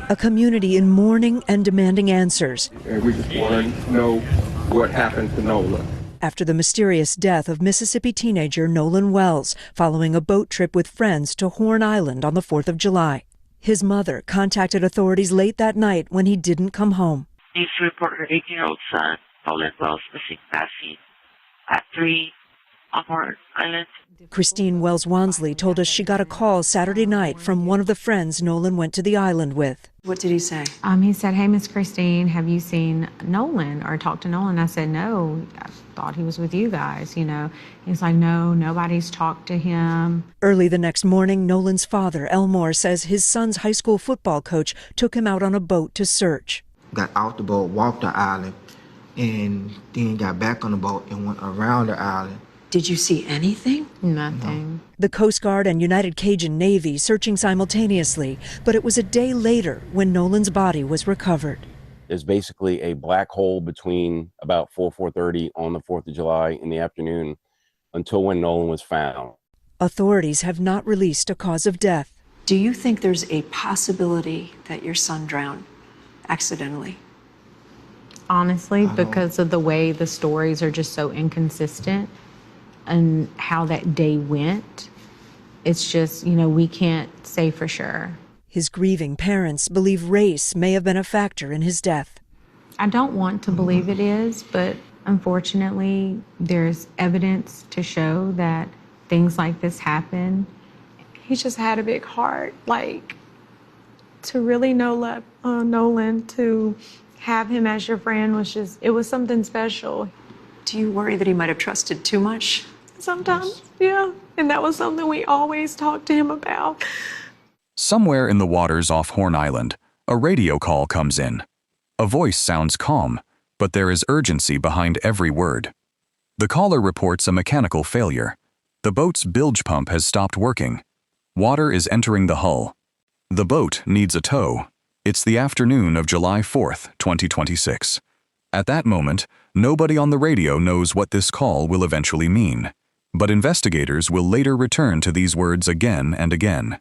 a community in mourning and demanding answers. And we just want to know what happened to Nolan. After the mysterious death of Mississippi teenager Nolan Wells following a boat trip with friends to Horn Island on the 4th of July. His mother contacted authorities late that night when he didn't come home. Police report her 8-year-old son, Nolan Wells, missing last seen at 3 on Horn Island. Christine Wells-Wansley told us she got a call Saturday night from one of the friends Nolan went to the island with. What did he say? He said, "Hey, Miss Christine, have you seen Nolan or talked to Nolan?" I said, "No, I thought he was with you guys, you know." He's like, "No, nobody's talked to him." Early the next morning, Nolan's father, Elmore, says his son's high school football coach took him out on a boat to search. Got off the boat, walked the island, and then got back on the boat and went around the island. Did you see anything? Nothing. No. The Coast Guard and United Cajun Navy searching simultaneously, but it was a day later when Nolan's body was recovered. There's basically a black hole between about 4:30 on the 4th of July in the afternoon until when Nolan was found. Authorities have not released a cause of death. Do you think there's a possibility that your son drowned accidentally? Honestly, because of the way the stories are just so inconsistent and how that day went, it's just, we can't say for sure. His grieving parents believe race may have been a factor in his death. I don't want to believe it is, but unfortunately, there's evidence to show that things like this happen. He just had a big heart. To really know Nolan, to have him as your friend it was something special. Do you worry that he might have trusted too much? Sometimes, yeah. And that was something we always talked to him about. Somewhere in the waters off Horn Island, a radio call comes in. A voice sounds calm, but there is urgency behind every word. The caller reports a mechanical failure. The boat's bilge pump has stopped working. Water is entering the hull. The boat needs a tow. It's the afternoon of July 4th, 2026. At that moment, nobody on the radio knows what this call will eventually mean. But investigators will later return to these words again and again.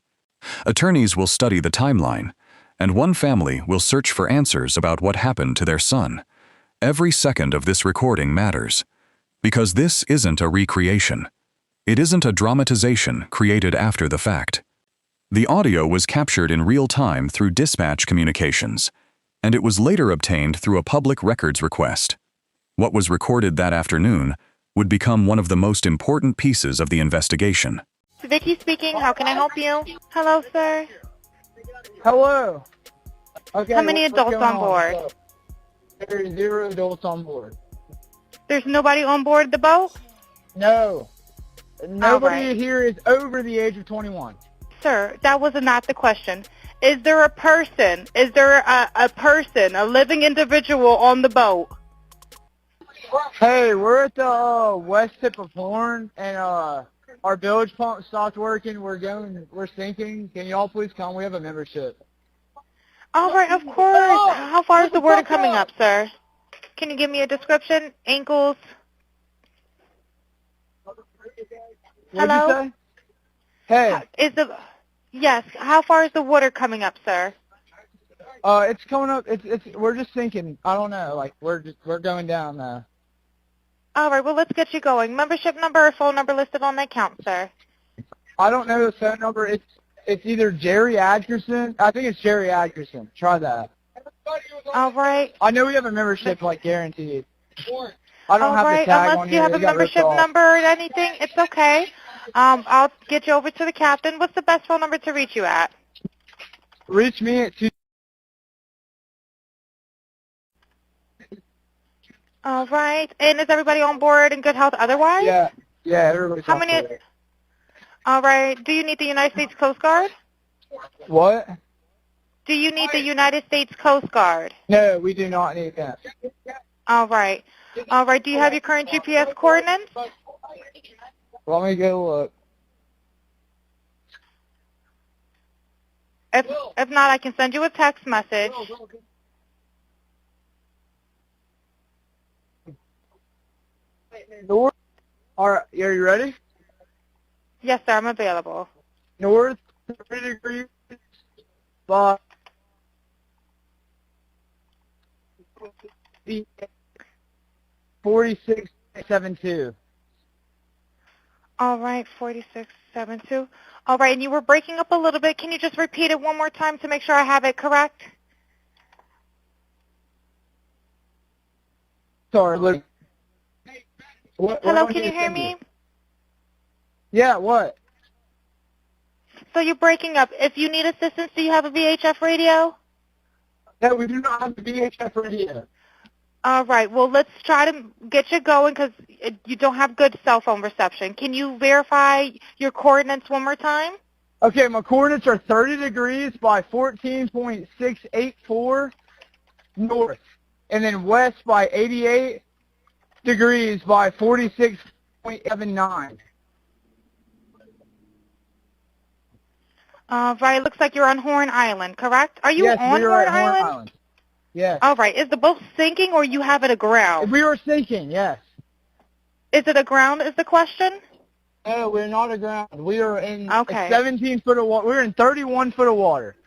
Attorneys will study the timeline, and one family will search for answers about what happened to their son. Every second of this recording matters, because this isn't a recreation. It isn't a dramatization created after the fact. The audio was captured in real time through dispatch communications, and it was later obtained through a public records request. What was recorded that afternoon would become one of the most important pieces of the investigation. Vicky speaking. How can I help you? Hello, sir. Hello. Okay. How many adults on board? There's 0 adults on board. There's nobody on board the boat? No. Nobody right. here is over the age of 21. Sir, that was not the question. Is there a person? Is there a person, a living individual on the boat? Hey, we're at the west tip of Horn, and our bilge pump stopped working. We're sinking. Can y'all please come? We have a membership. All right, of course. How far is the water coming up, sir? Can you give me a description? Ankles? What'd Hello? you say? Hey. Yes. How far is the water coming up, sir? It's coming up. We're just sinking. I don't know. We're going down now. All right. Well, let's get you going. Membership number or phone number listed on the account, sir? I don't know the phone number. It's either Jerry Atkerson. I think it's Jerry Atkerson. Try that. All right. I know we have a membership, guaranteed. I don't have the tag Unless on you here. have a membership number or anything, it's okay. I'll get you over to the captain. What's the best phone number to reach you at? Reach me at 2. All right. And is everybody on board in good health otherwise? Yeah, everybody's on board. All right. Do you need the United States Coast Guard? What? Do you need the United States Coast Guard? No, we do not need that. All right. All right. Do you have your current GPS coordinates? Let me go look. If not, I can send you a text message. North. All right, are you ready? Yes, sir. I'm available. North 30 degrees, 5 4672. All right, 4672. All right, and you were breaking up a little bit. Can you just repeat it one more time to make sure I have it correct? Sorry, look. Hello, can you hear me? Yeah, what? So you're breaking up. If you need assistance, do you have a VHF radio? No, we do not have the VHF radio. All right, well, let's try to get you going because you don't have good cell phone reception. Can you verify your coordinates one more time? Okay, my coordinates are 30 degrees by 14.684 north, and then west by 88 degrees by 46.79. Right, it looks like you're on Horn Island, correct? Are you Yes, on we are Horn at Horn Island? Island. Yes. All right, is the boat sinking or you have it aground? We were sinking, yes. Is it aground is the question? No, we're not aground. We are in Okay. 17 foot of water. We're in 31 foot of water.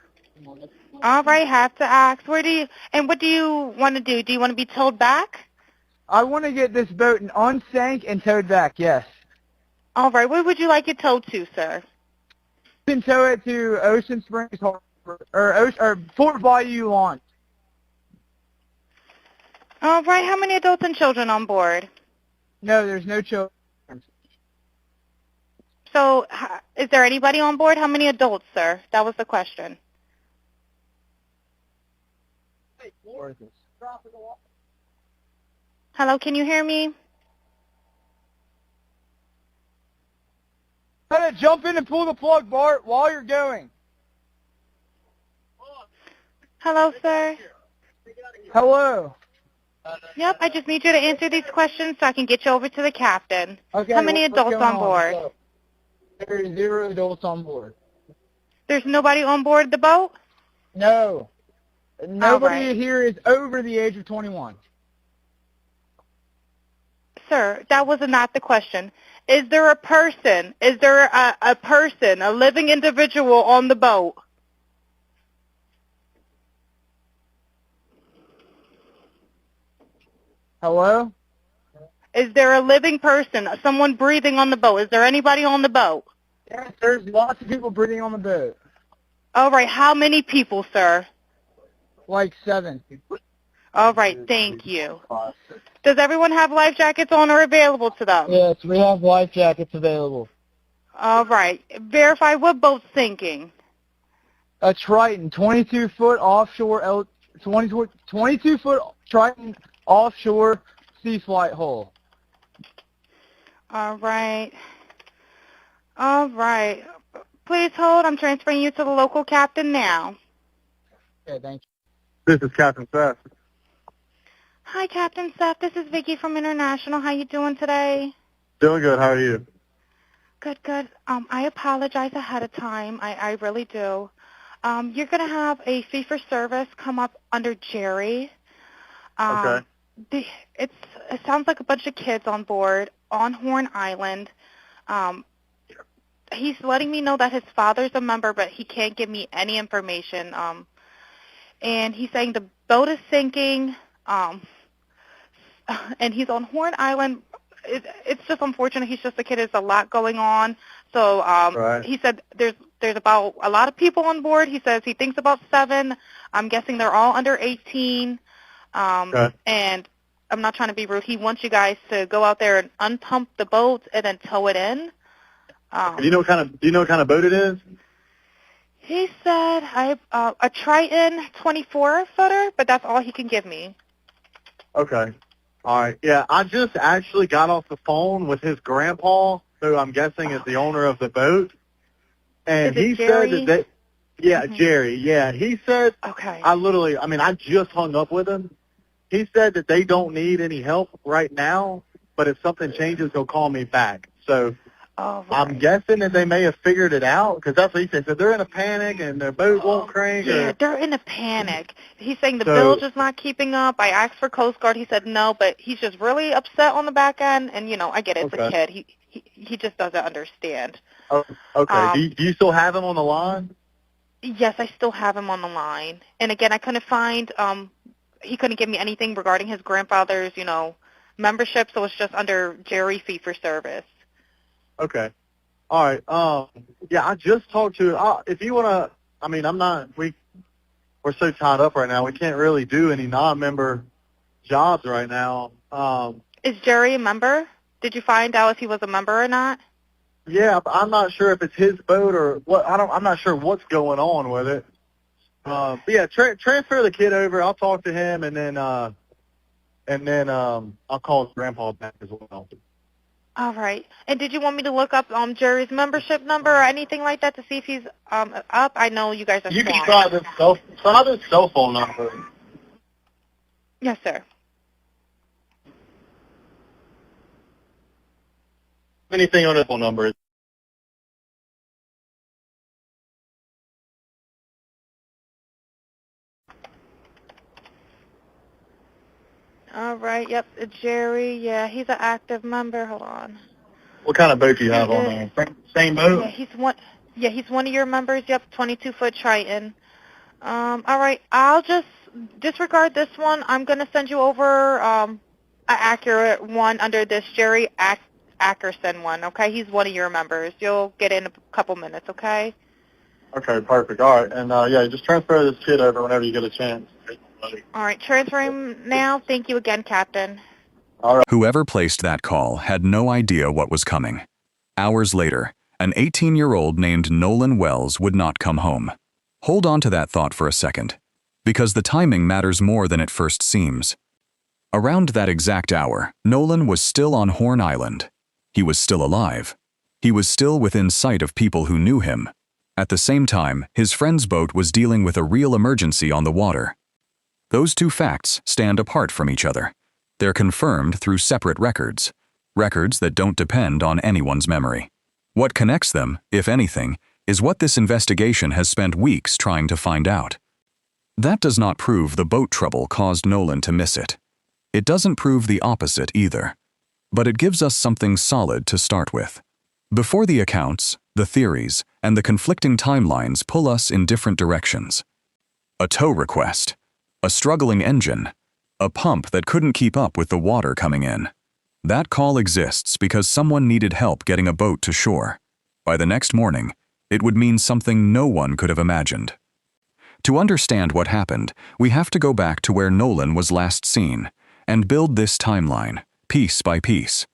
All right, have to ask. What do you want to do? Do you want to be towed back? I want to get this boat unsank and towed back, yes. All right, where would you like it towed to, sir? You can tow it to Ocean Springs Harbor, or Fort Bayou launch. All right, how many adults and children on board? No, there's no children. So, is there anybody on board? How many adults, sir? That was the question. Hello, can you hear me? Gotta jump in and pull the plug, Bart, while you're going. Hello, sir. Hello. Yep, I just need you to answer these questions so I can get you over to the captain. Okay. How many what's adults going on board? There are 0 adults on board. There's nobody on board the boat? No. Nobody right. here is over the age of 21. Sir, that was not the question. Is there a person? Is there a person, a living individual on the boat? Hello? Is there a living person, someone breathing on the boat? Is there anybody on the boat? Yes, there's lots of people breathing on the boat. All right, how many people, sir? Like 7. All right, thank you. Does everyone have life jackets on or available to them? Yes, we have life jackets available. All right, verify what boat's sinking. A Triton, 22-foot offshore, 22-foot Triton offshore sea flight hull. All right. All right. Please hold. I'm transferring you to the local captain now. Okay, thank you. This is Captain Seth. Hi, Captain Seth. This is Vicky from International. How you doing today? Doing good. How are you? Good, good. I apologize ahead of time. I really do. You're going to have a fee-for-service come up under Jerry. Okay. It sounds like a bunch of kids on board on Horn Island. He's letting me know that his father's a member, but he can't give me any information. And he's saying the boat is sinking, and he's on Horn Island. It's just unfortunate. He's just a kid. There's a lot going on. So Right. he said there's about a lot of people on board. He says he thinks about 7. I'm guessing they're all under 18. Okay. And I'm not trying to be rude. He wants you guys to go out there and unpump the boat and then tow it in. Do you know what kind of boat it is? He said a Triton 24-footer, but that's all he can give me. Okay. All right. Yeah, I just actually got off the phone with his grandpa, who I'm guessing is the owner of the boat, and Is it he Jerry? said that yeah, Jerry. Yeah, he said. Okay. I just hung up with him. He said that they don't need any help right now, but if something changes, he'll call me back. So All right. I'm guessing that they may have figured it out, because that's what he said. So they're in a panic and their boat won't crank. Yeah, Or, they're in a panic. He's saying the So- bilge is not keeping up. I asked for Coast Guard. He said no, but he's just really upset on the back end. And, I get it. It's a Okay. kid. He just doesn't understand. oh, okay. Do you still have him on the line? Yes, I still have him on the line. And, again, I couldn't find he couldn't give me anything regarding his grandfather's, membership, so it's just under Jerry fee for service. Okay. All right. Yeah, I just talked to. If you want to, I mean, we're so tied up right now. We can't really do any non-member jobs right now. Is Jerry a member? Did you find out if he was a member or not? Yeah, I'm not sure if it's his boat or what. I'm not sure what's going on with it. But yeah, transfer the kid over. I'll talk to him, and then I'll call his grandpa back as well. All right. And did you want me to look up Jerry's membership number or anything like that to see if he's up? I know you guys are You can swamped. try this cell phone number. Yes, sir. Anything on this phone number? All right. Yep. Jerry. Yeah, he's an active member. Hold on. What kind of boat do you have on there? Same boat? Yeah, he's one. Yeah, he's one of your members. Yep, 22-foot Triton. All right. I'll just disregard this one. I'm gonna send you over an accurate one under this Jerry Ackerson one. Okay, he's one of your members. You'll get in a couple minutes. Okay. Okay, perfect. All right, and yeah, just transfer this kid over whenever you get a chance. All right, transferring now. Thank you again, Captain. All right. Whoever placed that call had no idea what was coming. Hours later, an 18-year-old named Nolan Wells would not come home. Hold on to that thought for a second, because the timing matters more than it first seems. Around that exact hour, Nolan was still on Horn Island. He was still alive. He was still within sight of people who knew him. At the same time, his friend's boat was dealing with a real emergency on the water. Those two facts stand apart from each other. They're confirmed through separate records that don't depend on anyone's memory. What connects them, if anything, is what this investigation has spent weeks trying to find out. That does not prove the boat trouble caused Nolan to miss it. It doesn't prove the opposite either. But it gives us something solid to start with. Before the accounts, the theories, and the conflicting timelines pull us in different directions. A tow request, a struggling engine, a pump that couldn't keep up with the water coming in. That call exists because someone needed help getting a boat to shore. By the next morning, it would mean something no one could have imagined. To understand what happened, we have to go back to where Nolan was last seen and build this timeline, piece by piece.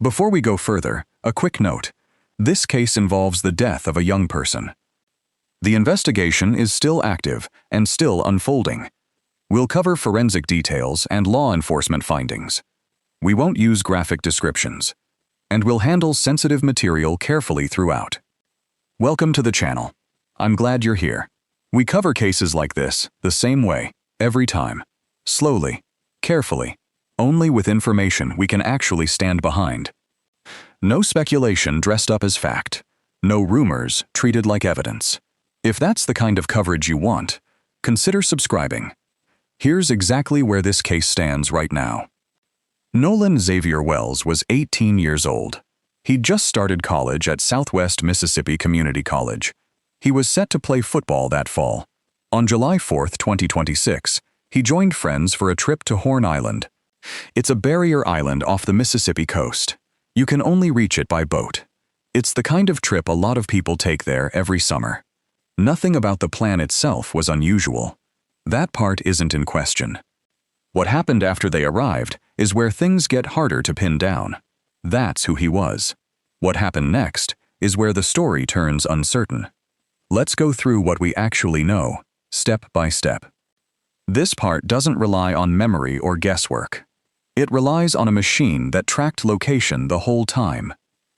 Before we go further, a quick note. This case involves the death of a young person. The investigation is still active and still unfolding. We'll cover forensic details and law enforcement findings. We won't use graphic descriptions. And we'll handle sensitive material carefully throughout. Welcome to the channel. I'm glad you're here. We cover cases like this the same way, every time. Slowly, carefully, only with information we can actually stand behind. No speculation dressed up as fact. No rumors treated like evidence. If that's the kind of coverage you want, consider subscribing. Here's exactly where this case stands right now. Nolan Xavier Wells was 18 years old. He'd just started college at Southwest Mississippi Community College. He was set to play football that fall. On July 4, 2026, he joined friends for a trip to Horn Island. It's a barrier island off the Mississippi coast. You can only reach it by boat. It's the kind of trip a lot of people take there every summer. Nothing about the plan itself was unusual. That part isn't in question. What happened after they arrived is where things get harder to pin down. That's who he was. What happened next is where the story turns uncertain. Let's go through what we actually know, step by step. This part doesn't rely on memory or guesswork. It relies on a machine that tracked location the whole time.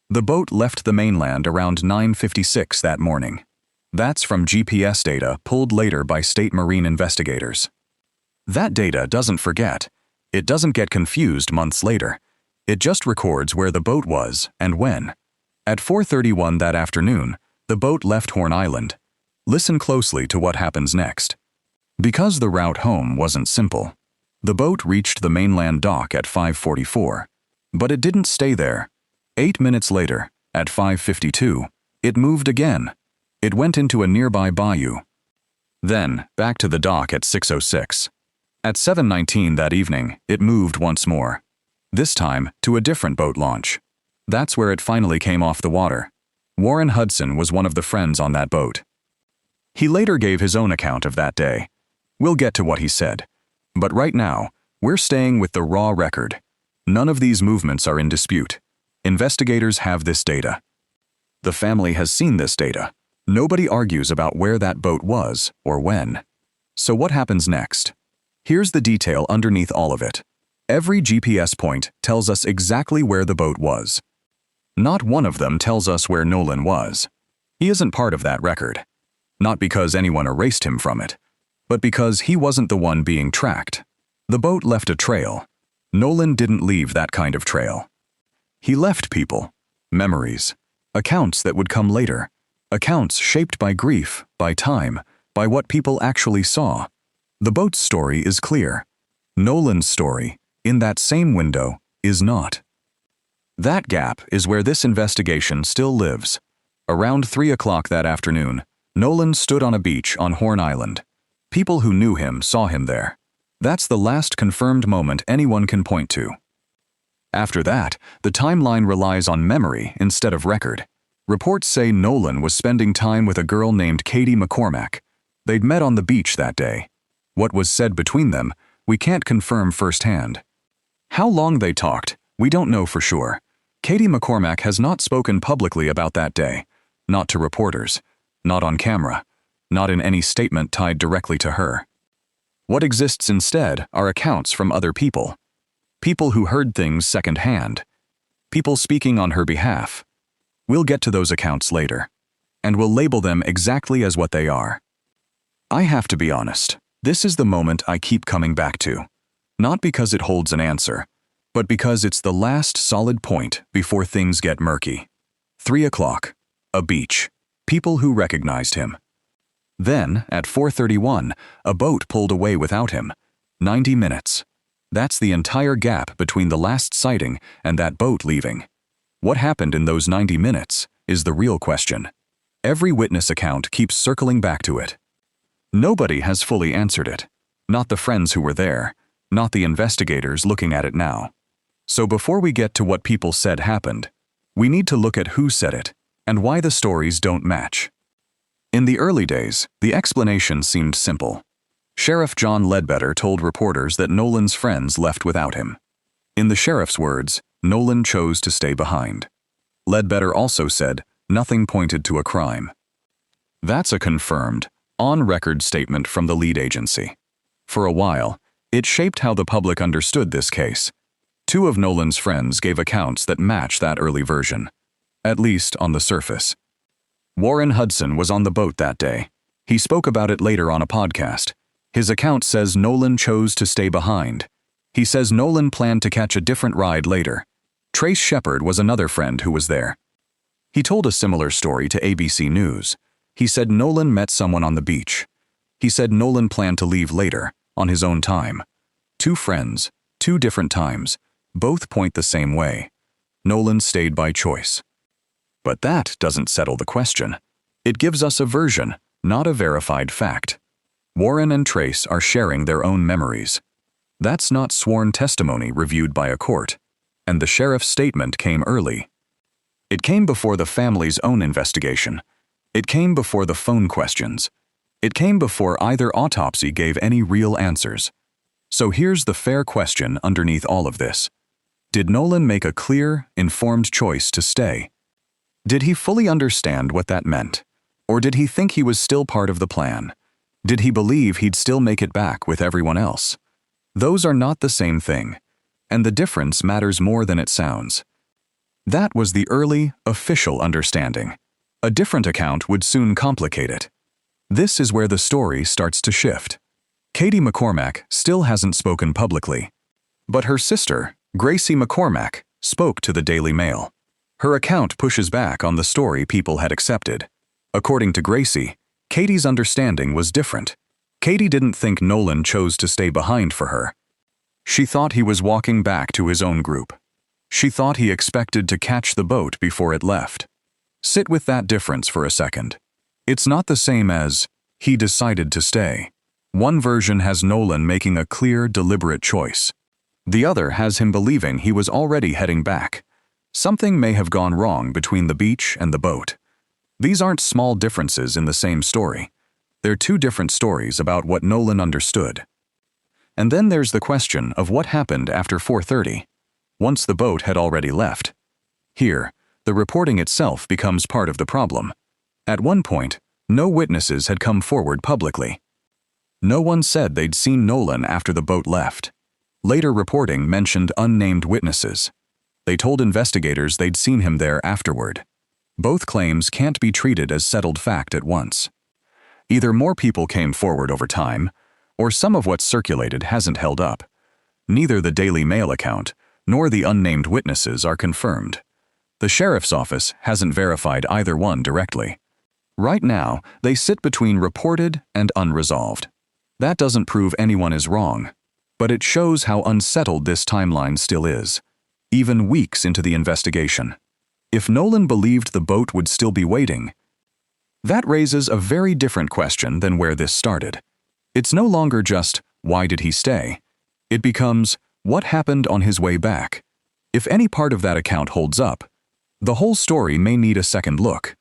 The boat left the mainland around 9:56 that morning. That's from GPS data pulled later by state marine investigators. That data doesn't forget. It doesn't get confused months later. It just records where the boat was and when. At 4:31 that afternoon, the boat left Horn Island. Listen closely to what happens next. Because the route home wasn't simple, the boat reached the mainland dock at 5:44. But it didn't stay there. 8 minutes later, at 5:52, it moved again. It went into a nearby bayou. Then, back to the dock at 6:06. At 7:19 that evening, it moved once more. This time to a different boat launch. That's where it finally came off the water. Warren Hudson was one of the friends on that boat. He later gave his own account of that day. We'll get to what he said. But right now, we're staying with the raw record. None of these movements are in dispute. Investigators have this data. The family has seen this data. Nobody argues about where that boat was or when. So what happens next? Here's the detail underneath all of it. Every GPS point tells us exactly where the boat was. Not one of them tells us where Nolan was. He isn't part of that record. Not because anyone erased him from it, but because he wasn't the one being tracked. The boat left a trail. Nolan didn't leave that kind of trail. He left people, memories, accounts that would come later, accounts shaped by grief, by time, by what people actually saw. The boat's story is clear. Nolan's story, in that same window, is not. That gap is where this investigation still lives. Around 3 o'clock that afternoon, Nolan stood on a beach on Horn Island. People who knew him saw him there. That's the last confirmed moment anyone can point to. After that, the timeline relies on memory instead of record. Reports say Nolan was spending time with a girl named Katie McCormack. They'd met on the beach that day. What was said between them, we can't confirm firsthand. How long they talked, we don't know for sure. Katie McCormack has not spoken publicly about that day, not to reporters, not on camera, not in any statement tied directly to her. What exists instead are accounts from other people. People who heard things secondhand. People speaking on her behalf. We'll get to those accounts later, and we'll label them exactly as what they are. I have to be honest, this is the moment I keep coming back to. Not because it holds an answer, but because it's the last solid point before things get murky. 3 o'clock, a beach, people who recognized him. Then, at 4:31, a boat pulled away without him. 90 minutes. That's the entire gap between the last sighting and that boat leaving. What happened in those 90 minutes is the real question. Every witness account keeps circling back to it. Nobody has fully answered it. Not the friends who were there, not the investigators looking at it now. So before we get to what people said happened, we need to look at who said it and why the stories don't match. In the early days, the explanation seemed simple. Sheriff John Ledbetter told reporters that Nolan's friends left without him. In the sheriff's words, Nolan chose to stay behind. Ledbetter also said nothing pointed to a crime. That's a confirmed, on-record statement from the lead agency. For a while, it shaped how the public understood this case. 2 of Nolan's friends gave accounts that match that early version, at least on the surface. Warren Hudson was on the boat that day. He spoke about it later on a podcast. His account says Nolan chose to stay behind. He says Nolan planned to catch a different ride later. Trace Shepard was another friend who was there. He told a similar story to ABC News. He said Nolan met someone on the beach. He said Nolan planned to leave later, on his own time. 2 friends, 2 different times, both point the same way. Nolan stayed by choice. But that doesn't settle the question. It gives us a version, not a verified fact. Warren and Trace are sharing their own memories. That's not sworn testimony reviewed by a court, and the sheriff's statement came early. It came before the family's own investigation. It came before the phone questions. It came before either autopsy gave any real answers. So here's the fair question underneath all of this. Did Nolan make a clear, informed choice to stay? Did he fully understand what that meant? Or did he think he was still part of the plan? Did he believe he'd still make it back with everyone else? Those are not the same thing, and the difference matters more than it sounds. That was the early, official understanding. A different account would soon complicate it. This is where the story starts to shift. Katie McCormack still hasn't spoken publicly, but her sister, Gracie McCormack, spoke to the Daily Mail. Her account pushes back on the story people had accepted. According to Gracie, Katie's understanding was different. Katie didn't think Nolan chose to stay behind for her. She thought he was walking back to his own group. She thought he expected to catch the boat before it left. Sit with that difference for a second. It's not the same as, he decided to stay. One version has Nolan making a clear, deliberate choice. The other has him believing he was already heading back. Something may have gone wrong between the beach and the boat. These aren't small differences in the same story. They're two different stories about what Nolan understood. And then there's the question of what happened after 4:30, once the boat had already left. Here, the reporting itself becomes part of the problem. At one point, no witnesses had come forward publicly. No one said they'd seen Nolan after the boat left. Later reporting mentioned unnamed witnesses. They told investigators they'd seen him there afterward. Both claims can't be treated as settled fact at once. Either more people came forward over time, or some of what's circulated hasn't held up. Neither the Daily Mail account nor the unnamed witnesses are confirmed. The sheriff's office hasn't verified either one directly. Right now, they sit between reported and unresolved. That doesn't prove anyone is wrong, but it shows how unsettled this timeline still is, even weeks into the investigation. If Nolan believed the boat would still be waiting, that raises a very different question than where this started. It's no longer just, why did he stay? It becomes, what happened on his way back? If any part of that account holds up, the whole story may need a second look.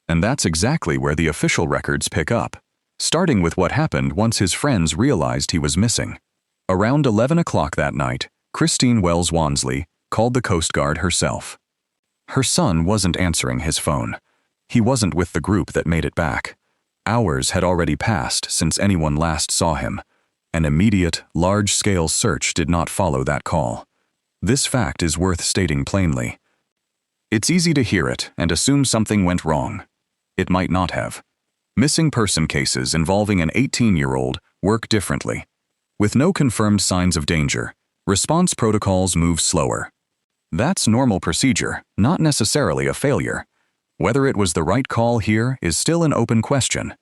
And that's exactly where the official records pick up, starting with what happened once his friends realized he was missing. Around 11 o'clock that night, Christine Wells Wansley called the Coast Guard herself. Her son wasn't answering his phone. He wasn't with the group that made it back. Hours had already passed since anyone last saw him. An immediate, large-scale search did not follow that call. This fact is worth stating plainly. It's easy to hear it and assume something went wrong. It might not have. Missing person cases involving an 18-year-old work differently. With no confirmed signs of danger, response protocols move slower. That's normal procedure, not necessarily a failure. Whether it was the right call here is still an open question.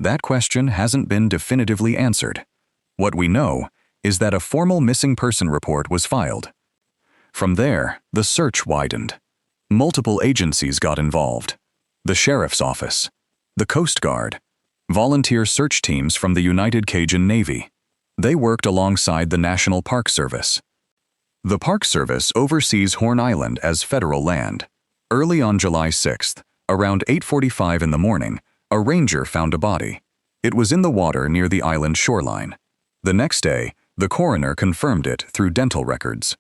That question hasn't been definitively answered. What we know is that a formal missing person report was filed. From there, the search widened. Multiple agencies got involved. The Sheriff's Office, the Coast Guard, volunteer search teams from the United Cajun Navy. They worked alongside the National Park Service. The Park Service oversees Horn Island as federal land. Early on July 6th, around 8:45 in the morning, a ranger found a body. It was in the water near the island shoreline. The next day, the coroner confirmed it through dental records.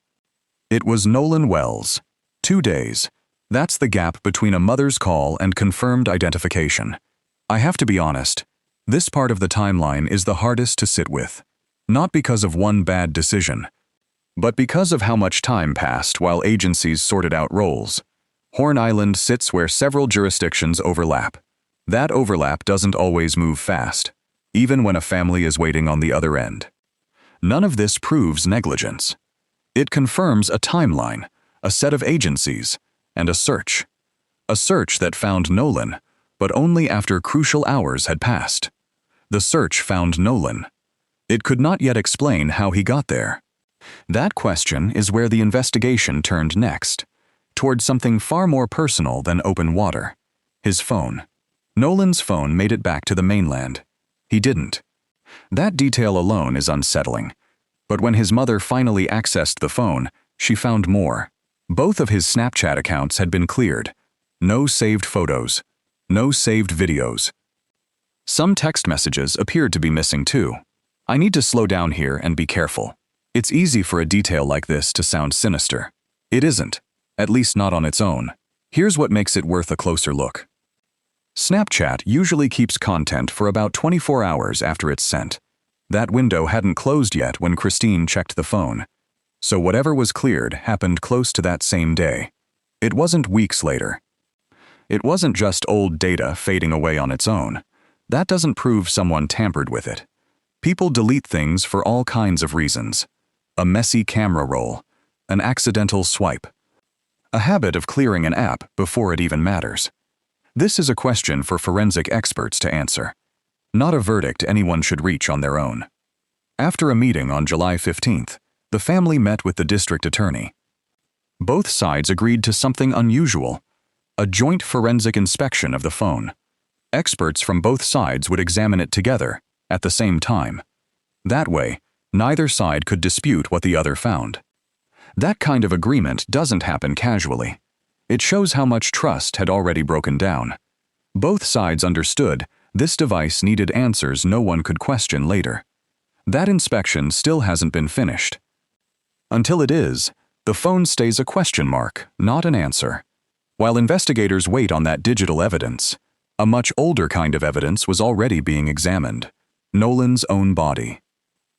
It was Nolan Wells. 2 days. That's the gap between a mother's call and confirmed identification. I have to be honest, this part of the timeline is the hardest to sit with. Not because of one bad decision, but because of how much time passed while agencies sorted out roles. Horn Island sits where several jurisdictions overlap. That overlap doesn't always move fast, even when a family is waiting on the other end. None of this proves negligence. It confirms a timeline, a set of agencies, and a search. A search that found Nolan, but only after crucial hours had passed. The search found Nolan. It could not yet explain how he got there. That question is where the investigation turned next, toward something far more personal than open water. His phone. Nolan's phone made it back to the mainland. He didn't. That detail alone is unsettling. But when his mother finally accessed the phone, she found more. Both of his Snapchat accounts had been cleared. No saved photos. No saved videos. Some text messages appeared to be missing too. I need to slow down here and be careful. It's easy for a detail like this to sound sinister. It isn't, at least not on its own. Here's what makes it worth a closer look. Snapchat usually keeps content for about 24 hours after it's sent. That window hadn't closed yet when Christine checked the phone. So whatever was cleared happened close to that same day. It wasn't weeks later. It wasn't just old data fading away on its own. That doesn't prove someone tampered with it. People delete things for all kinds of reasons. A messy camera roll, an accidental swipe, a habit of clearing an app before it even matters. This is a question for forensic experts to answer, not a verdict anyone should reach on their own. After a meeting on July 15th, the family met with the district attorney. Both sides agreed to something unusual, a joint forensic inspection of the phone. Experts from both sides would examine it together, at the same time. That way, neither side could dispute what the other found. That kind of agreement doesn't happen casually. It shows how much trust had already broken down. Both sides understood this device needed answers no one could question later. That inspection still hasn't been finished. Until it is, the phone stays a question mark, not an answer. While investigators wait on that digital evidence, a much older kind of evidence was already being examined: Nolan's own body.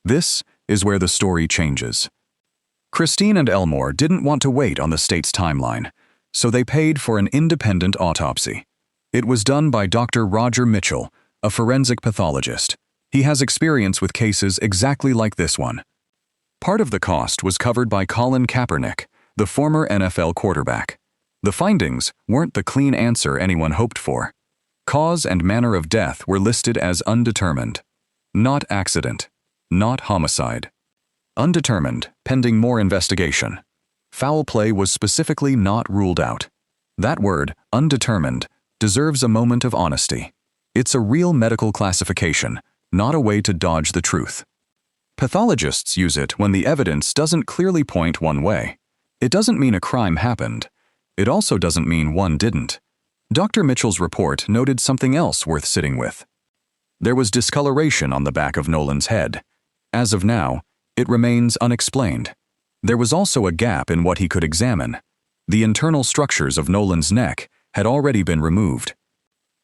This is where the story changes. Christine and Elmore didn't want to wait on the state's timeline, so they paid for an independent autopsy. It was done by Dr. Roger Mitchell, a forensic pathologist. He has experience with cases exactly like this one. Part of the cost was covered by Colin Kaepernick, the former NFL quarterback. The findings weren't the clean answer anyone hoped for. Cause and manner of death were listed as undetermined. Not accident. Not homicide. Undetermined, pending more investigation. Foul play was specifically not ruled out. That word, undetermined, deserves a moment of honesty. It's a real medical classification, not a way to dodge the truth. Pathologists use it when the evidence doesn't clearly point one way. It doesn't mean a crime happened. It also doesn't mean one didn't. Dr. Mitchell's report noted something else worth sitting with. There was discoloration on the back of Nolan's head. As of now, it remains unexplained. There was also a gap in what he could examine. The internal structures of Nolan's neck had already been removed.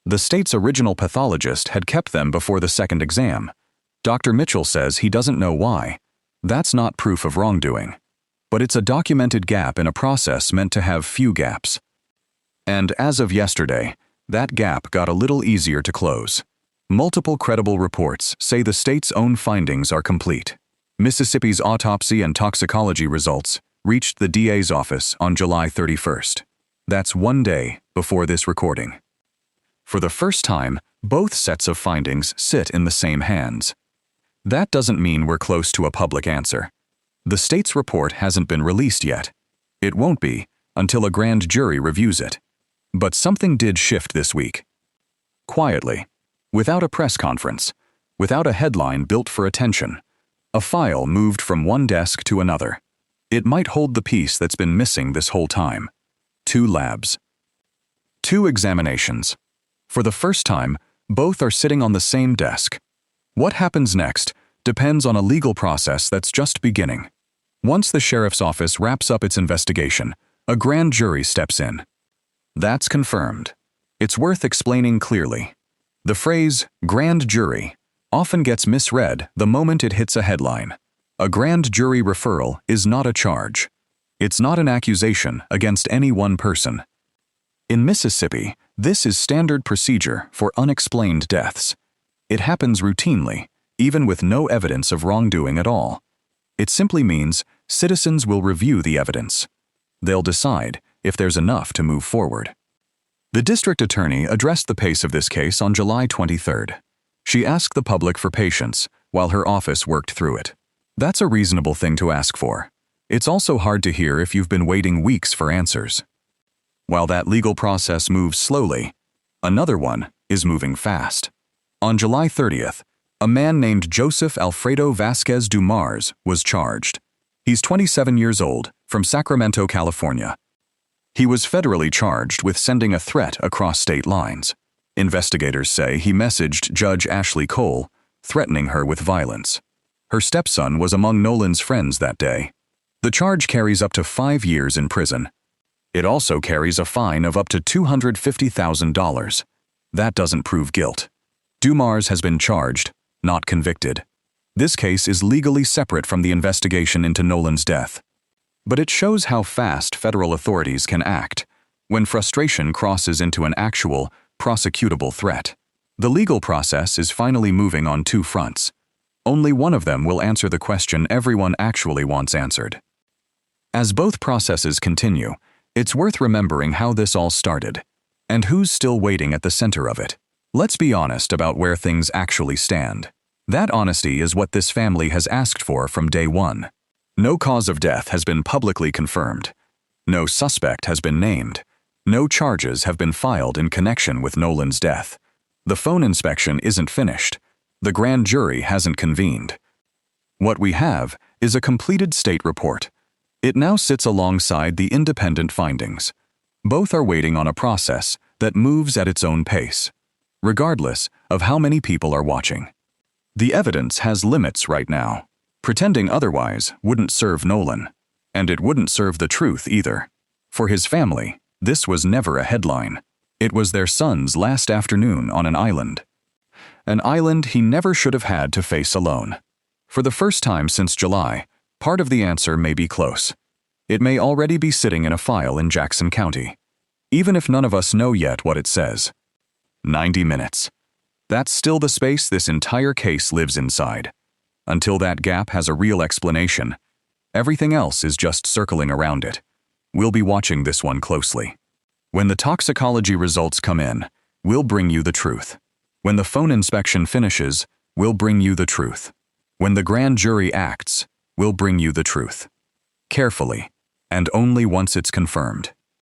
The state's original pathologist had kept them before the second exam. Dr. Mitchell says he doesn't know why. That's not proof of wrongdoing. But it's a documented gap in a process meant to have few gaps. And as of yesterday, that gap got a little easier to close. Multiple credible reports say the state's own findings are complete. Mississippi's autopsy and toxicology results reached the DA's office on July 31st. That's one day before this recording. For the first time, both sets of findings sit in the same hands. That doesn't mean we're close to a public answer. The state's report hasn't been released yet. It won't be until a grand jury reviews it. But something did shift this week. Quietly, without a press conference, without a headline built for attention, a file moved from one desk to another. It might hold the piece that's been missing this whole time. 2 labs. 2 examinations. For the first time, both are sitting on the same desk. What happens next depends on a legal process that's just beginning. Once the sheriff's office wraps up its investigation, a grand jury steps in. That's confirmed. It's worth explaining clearly. The phrase, grand jury, often gets misread the moment it hits a headline. A grand jury referral is not a charge. It's not an accusation against any one person. In Mississippi, this is standard procedure for unexplained deaths. It happens routinely, even with no evidence of wrongdoing at all. It simply means citizens will review the evidence. They'll decide if there's enough to move forward. The district attorney addressed the pace of this case on July 23rd. She asked the public for patience while her office worked through it. That's a reasonable thing to ask for. It's also hard to hear if you've been waiting weeks for answers. While that legal process moves slowly, another one is moving fast. On July 30th, a man named Joseph Alfredo Vasquez Dumars was charged. He's 27 years old, from Sacramento, California. He was federally charged with sending a threat across state lines. Investigators say he messaged Judge Ashley Cole, threatening her with violence. Her stepson was among Nolan's friends that day. The charge carries up to 5 years in prison. It also carries a fine of up to $250,000. That doesn't prove guilt. Dumars has been charged, not convicted. This case is legally separate from the investigation into Nolan's death. But it shows how fast federal authorities can act when frustration crosses into an actual, prosecutable threat. The legal process is finally moving on 2 fronts. Only one of them will answer the question everyone actually wants answered. As both processes continue, it's worth remembering how this all started, and who's still waiting at the center of it. Let's be honest about where things actually stand. That honesty is what this family has asked for from day one. No cause of death has been publicly confirmed. No suspect has been named. No charges have been filed in connection with Nolan's death. The phone inspection isn't finished. The grand jury hasn't convened. What we have is a completed state report. It now sits alongside the independent findings. Both are waiting on a process that moves at its own pace, regardless of how many people are watching. The evidence has limits right now. Pretending otherwise wouldn't serve Nolan, and it wouldn't serve the truth either. For his family, this was never a headline. It was their son's last afternoon on an island. An island he never should have had to face alone. For the first time since July, part of the answer may be close. It may already be sitting in a file in Jackson County, even if none of us know yet what it says. 90 minutes. That's still the space this entire case lives inside. Until that gap has a real explanation, everything else is just circling around it. We'll be watching this one closely. When the toxicology results come in, we'll bring you the truth. When the phone inspection finishes, we'll bring you the truth. When the grand jury acts, we'll bring you the truth. Carefully, and only once it's confirmed.